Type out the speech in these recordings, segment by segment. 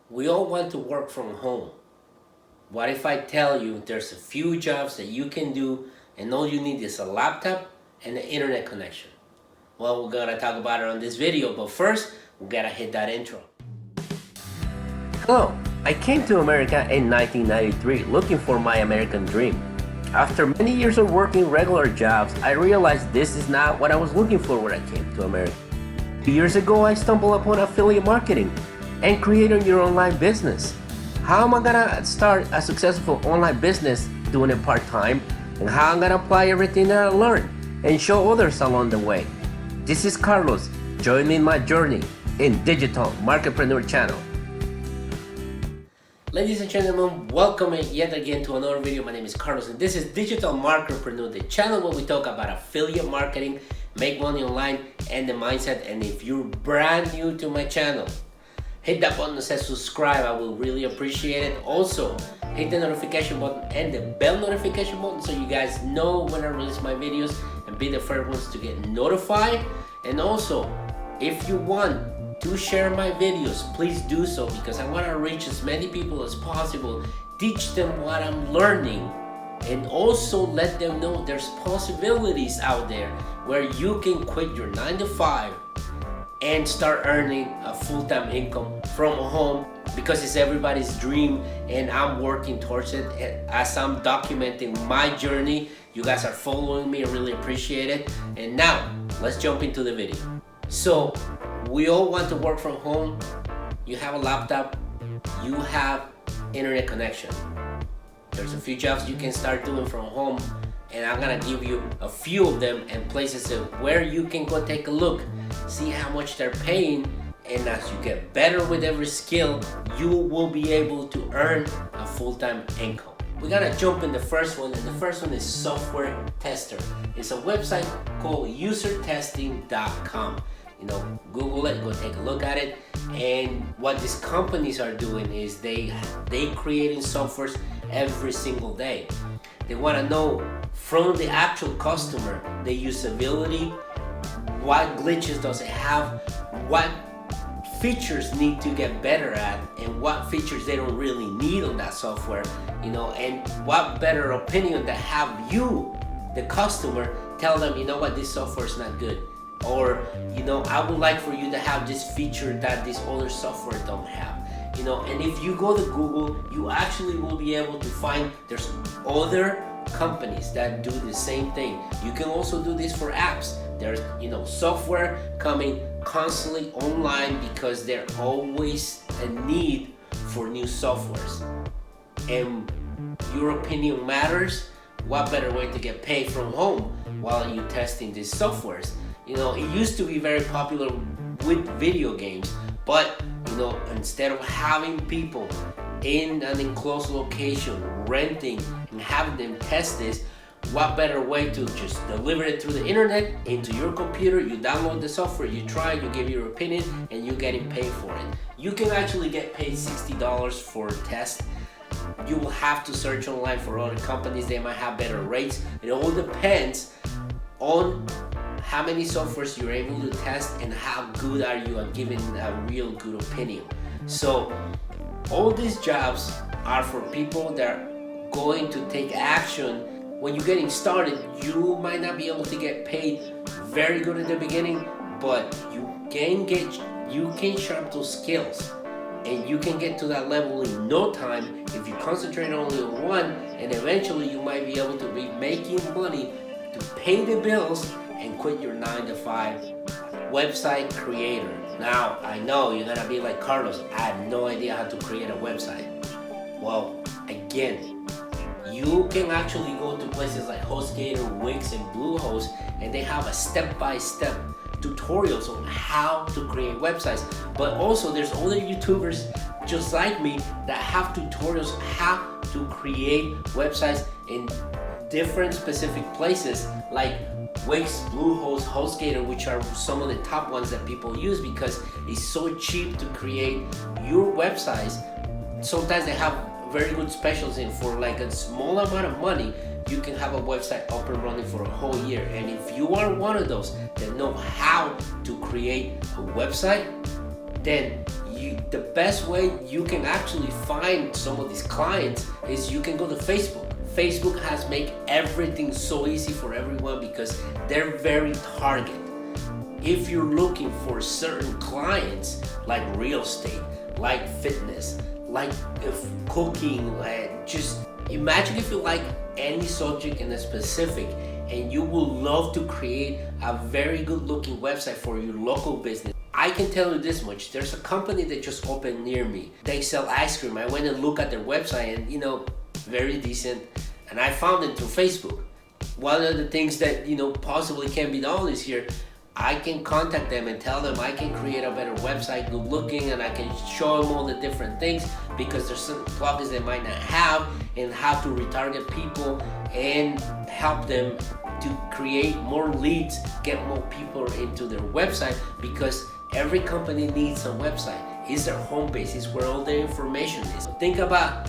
We all want to work from home. What if I tell you there's a few jobs that you can do and all you need is a laptop and an internet connection? Well, we're gonna talk about it on this video, but first, we gotta hit that intro. Hello, I came to America in 1993 looking for my American dream. After many years of working regular jobs, I realized this is not what I was looking for when I came to America. 2 years ago, I stumbled upon affiliate marketing and creating your online business. How am I gonna start a successful online business doing it part-time, and how I'm gonna apply everything that I learned and show others along the way? This is Carlos. Join me in my journey in Digital Marketpreneur Channel. Ladies and gentlemen, welcome yet again to another video. My name is Carlos and this is Digital Marketpreneur, the channel where we talk about affiliate marketing, make money online, and the mindset. And if you're brand new to my channel, hit that button that says subscribe. I will really appreciate it. Also, hit the notification button and the bell notification button so you guys know when I release my videos and be the first ones to get notified. And also, if you want to share my videos, please do so, because I want to reach as many people as possible, teach them what I'm learning, and also let them know there's possibilities out there where you can quit your 9 to 5 and start earning a full-time income from home, because it's everybody's dream and I'm working towards it. As I'm documenting my journey, you guys are following me. I really appreciate it. And now let's jump into the video. So we all want to work from home. You have a laptop, you have internet connection. There's a few jobs you can start doing from home, and I'm gonna give you a few of them and places where you can go take a look, see how much they're paying, and as you get better with every skill, you will be able to earn a full-time income. We're gonna jump in the first one, and the first one is software tester. It's a website called usertesting.com. Google it, go take a look at it. And what these companies are doing is they creating softwares every single day. They want to know from the actual customer the usability, what glitches does it have, what features need to get better at, and what features they don't really need on that software, and what better opinion to have you, the customer, tell them, what, this software is not good, or I would like for you to have this feature that this other software don't have. And if you go to Google, you actually will be able to find there's other companies that do the same thing. You can also do this for apps. There's software coming constantly online because there's always a need for new softwares. And your opinion matters. What better way to get paid from home while you're testing these softwares? It used to be very popular with video games, but instead of having people in an enclosed location renting and having them test this, what better way to just deliver it through the internet into your computer? You download the software, you try, you give your opinion, and you're getting paid for it. You can actually get paid $60 for a test. You will have to search online for other companies. They might have better rates. It all depends on how many softwares you're able to test and how good are you at giving a real good opinion. So all these jobs are for people that are going to take action. When you're getting started, you might not be able to get paid very good at the beginning, but you can sharpen those skills, and you can get to that level in no time if you concentrate only on one, and eventually you might be able to be making money to pay the bills and quit your 9 to 5 website creator. Now, I know you're gonna be like, Carlos, I have no idea how to create a website. Well, again, you can actually go to places like HostGator, Wix, and Bluehost, and they have a step-by-step tutorials on how to create websites. But also, there's other YouTubers just like me that have tutorials how to create websites in different specific places like Wix, Bluehost, HostGator, which are some of the top ones that people use because it's so cheap to create your websites. Sometimes they have very good specials in for like a small amount of money. You can have a website up and running for a whole year. And if you are one of those that know how to create a website, then the best way you can actually find some of these clients is you can go to Facebook. Facebook has made everything so easy for everyone because they're very targeted. If you're looking for certain clients like real estate, like fitness, like cooking, like just imagine if you like any subject in a specific and you would love to create a very good looking website for your local business. I can tell you this much, there's a company that just opened near me. They sell ice cream. I went and looked at their website and very decent, and I found it through Facebook. One of the things that possibly can be done is here, I can contact them and tell them I can create a better website, good looking, and I can show them all the different things because there's certain plugins they might not have, and how to retarget people and help them to create more leads, get more people into their website, because every company needs a website. It's their home base, it's where all the information is. Think about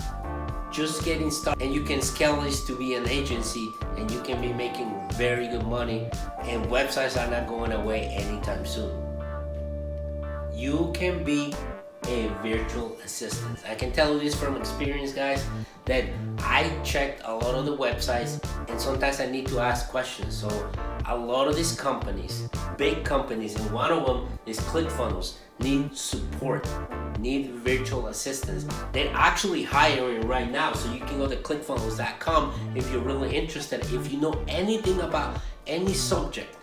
just getting started, and you can scale this to be an agency, and you can be making very good money, and websites are not going away anytime soon. You can be a virtual assistant. I can tell you this from experience, guys, that I checked a lot of the websites, and sometimes I need to ask questions. So a lot of these companies, big companies, and one of them is ClickFunnels, need support, need virtual assistants. They're actually hiring right now, so you can go to clickfunnels.com if you're really interested. If you know anything about any subject,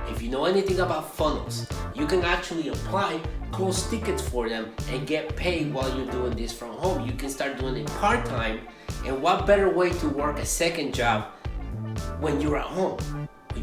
if you know anything about funnels, you can actually apply, close tickets for them, and get paid while you're doing this from home. You can start doing it part-time, and what better way to work a second job when you're at home?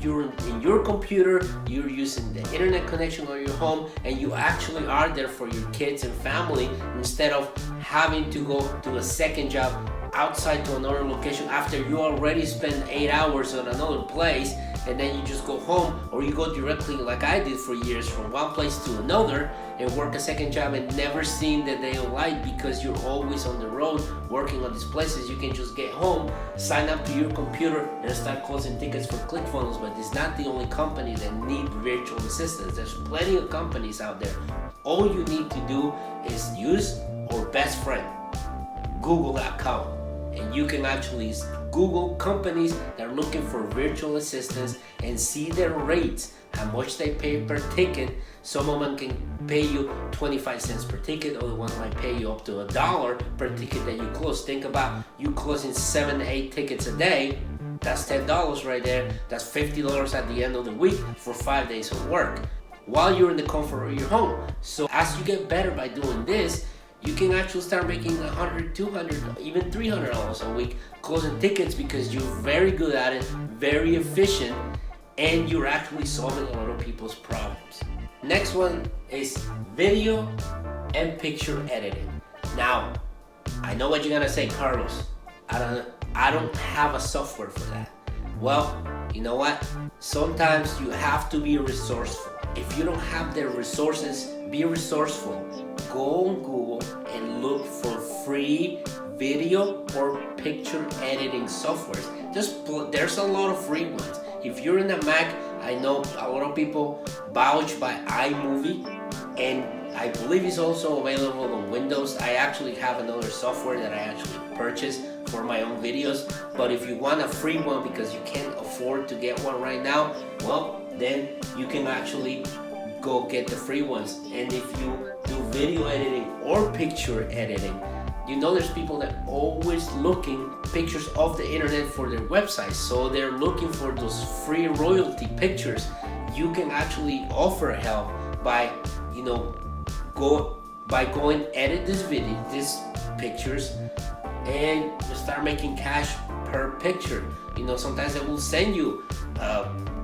You're in your computer, you're using the internet connection on your home, and you actually are there for your kids and family instead of having to go to a second job outside to another location after you already spent 8 hours on another place, and then you just go home, or you go directly like I did for years from one place to another and work a second job and never seen the day of light because you're always on the road working on these places. You can just get home, sign up to your computer, and start closing tickets for ClickFunnels. But it's not the only company that need virtual assistants. There's plenty of companies out there. All you need to do is use our best friend, Google.com, and you can actually Google companies that are looking for virtual assistants and see their rates, how much they pay per ticket. Some of them can pay you 25 cents per ticket, other ones might pay you up to $1 per ticket that you close. Think about you closing 7 to 8 tickets a day. That's $10 right there. That's $50 at the end of the week for 5 days of work while you're in the comfort of your home. So as you get better by doing this, you can actually start making $100, $200, even $300 a week closing tickets because you're very good at it, very efficient, and you're actually solving a lot of people's problems. Next one is video and picture editing. Now, I know what you're gonna say, Carlos. I don't have a software for that. Well, you know what? Sometimes you have to be resourceful. If you don't have the resources, be resourceful. Go on Google and look for free video or picture editing softwares. There's a lot of free ones. If you're in a Mac, I know a lot of people vouch by iMovie, and I believe it's also available on Windows. I actually have another software that I actually purchased for my own videos, but if you want a free one because you can't afford to get one right now, well, then you can actually go get the free ones. And if you do video editing or picture editing, you know there's people that always looking pictures off the internet for their websites, so they're looking for those free royalty pictures. You can actually offer help by going edit these pictures, and just start making cash per picture. Sometimes they will send you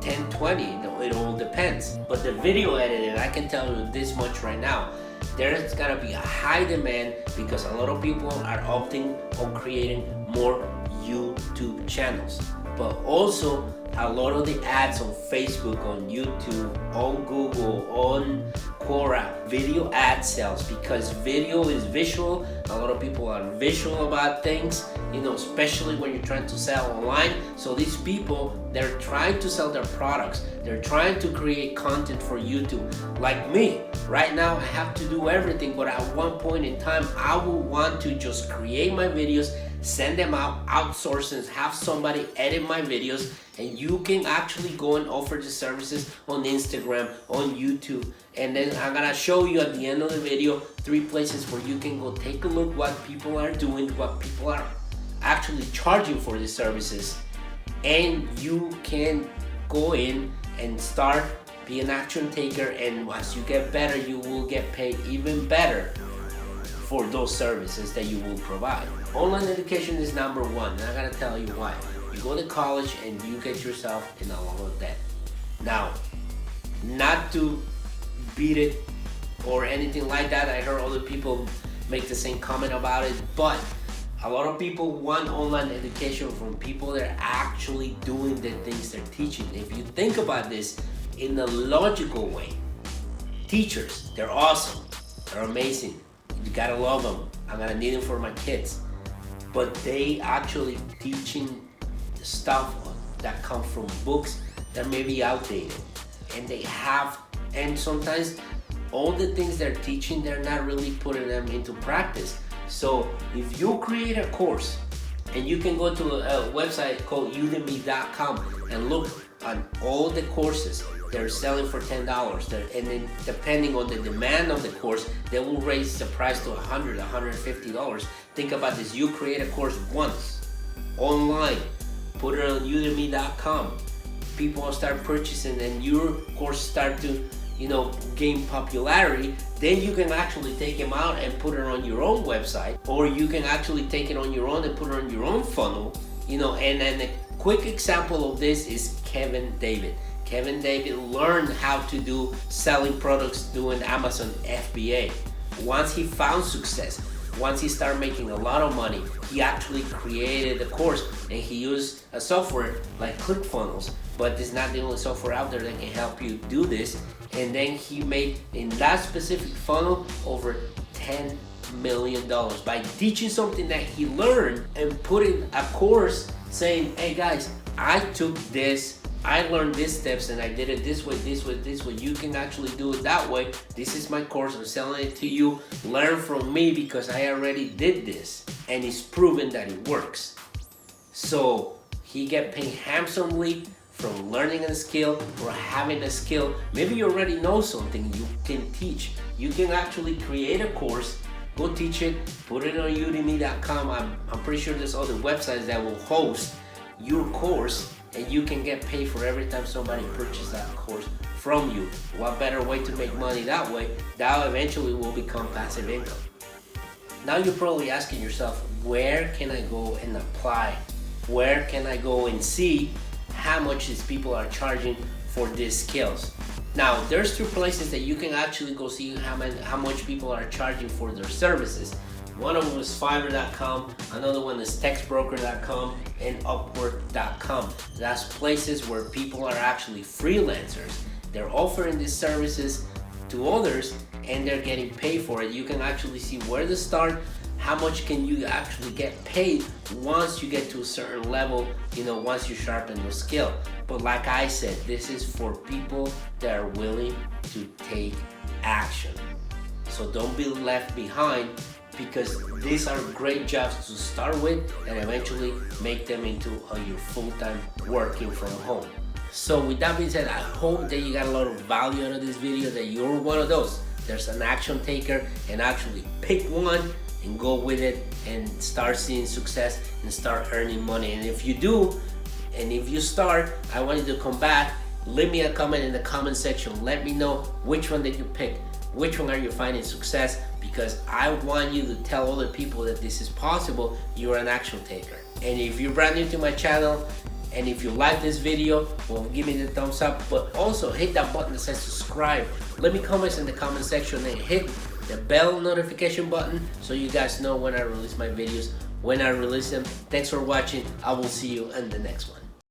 10, 20, it all depends. But the video editing, I can tell you this much right now, there's gonna be a high demand because a lot of people are opting on creating more YouTube channels. but also a lot of the ads on Facebook, on YouTube, on Google, on Quora, video ad sales, because video is visual. A lot of people are visual about things, especially when you're trying to sell online. So these people, they're trying to sell their products. They're trying to create content for YouTube. Like me, right now I have to do everything, but at one point in time, I will want to just create my videos, send them out, outsource and have somebody edit my videos, and you can actually go and offer the services on Instagram, on YouTube. And then I'm gonna show you at the end of the video 3 places where you can go take a look what people are doing, what people are actually charging for these services, and you can go in and start be an action taker, and as you get better, you will get paid even better for those services that you will provide. Online education is number one, and I gotta tell you why. You go to college and you get yourself in a lot of debt. Now, not to beat it or anything like that, I heard other people make the same comment about it, but a lot of people want online education from people that are actually doing the things they're teaching. If you think about this in a logical way, teachers, they're awesome, they're amazing. You gotta love them. I'm gonna need them for my kids. But they actually teaching stuff that come from books that may be outdated. And sometimes all the things they're teaching, they're not really putting them into practice. So if you create a course, and you can go to a website called udemy.com and look on all the courses they're selling for $10, and then depending on the demand of the course, they will raise the price to $100, $150. Think about this: you create a course once online, put it on udemy.com, people will start purchasing, and your course start to gain popularity. Then you can actually take them out and put it on your own website, or you can actually take it on your own and put it on your own funnel. And then a quick example of this is Kevin David. Kevin David learned how to do selling products doing Amazon FBA. Once he found success, once he started making a lot of money, he actually created a course, and he used a software like ClickFunnels, but it's not the only software out there that can help you do this. And then he made, in that specific funnel, over $10 million by teaching something that he learned and putting a course saying, hey guys, I took this, I learned these steps, and I did it this way, this way, this way. You can actually do it that way. This is my course, I'm selling it to you. Learn from me because I already did this, and it's proven that it works. So he get paid handsomely from learning a skill or having a skill. Maybe you already know something you can teach. You can actually create a course, go teach it, put it on udemy.com. I'm pretty sure there's other websites that will host your course, and you can get paid for every time somebody purchases that course from you. What better way to make money that way? That eventually will become passive income. Now you're probably asking yourself, where can I go and apply? Where can I go and see how much these people are charging for these skills? Now, there's 2 places that you can actually go see how much people are charging for their services. One of them is Fiverr.com, another one is Textbroker.com, and Upwork.com. That's places where people are actually freelancers. They're offering these services to others, and they're getting paid for it. You can actually see where to start, how much can you actually get paid once you get to a certain level, once you sharpen your skill. But like I said, this is for people that are willing to take action. So don't be left behind, because these are great jobs to start with and eventually make them into your full-time working from home. So with that being said, I hope that you got a lot of value out of this video, that you're one of those. There's an action taker, and actually pick one and go with it and start seeing success and start earning money. And if you do, and if you start, I want you to come back, leave me a comment in the comment section. Let me know which one did you pick, which one are you finding success, because I want you to tell other people that this is possible. You're an action taker. And if you're brand new to my channel, and if you like this video, well, give me the thumbs up, but also hit that button that says subscribe. Let me comments in the comment section and hit the bell notification button so you guys know when I release my videos, when I release them. Thanks for watching. I will see you in the next one.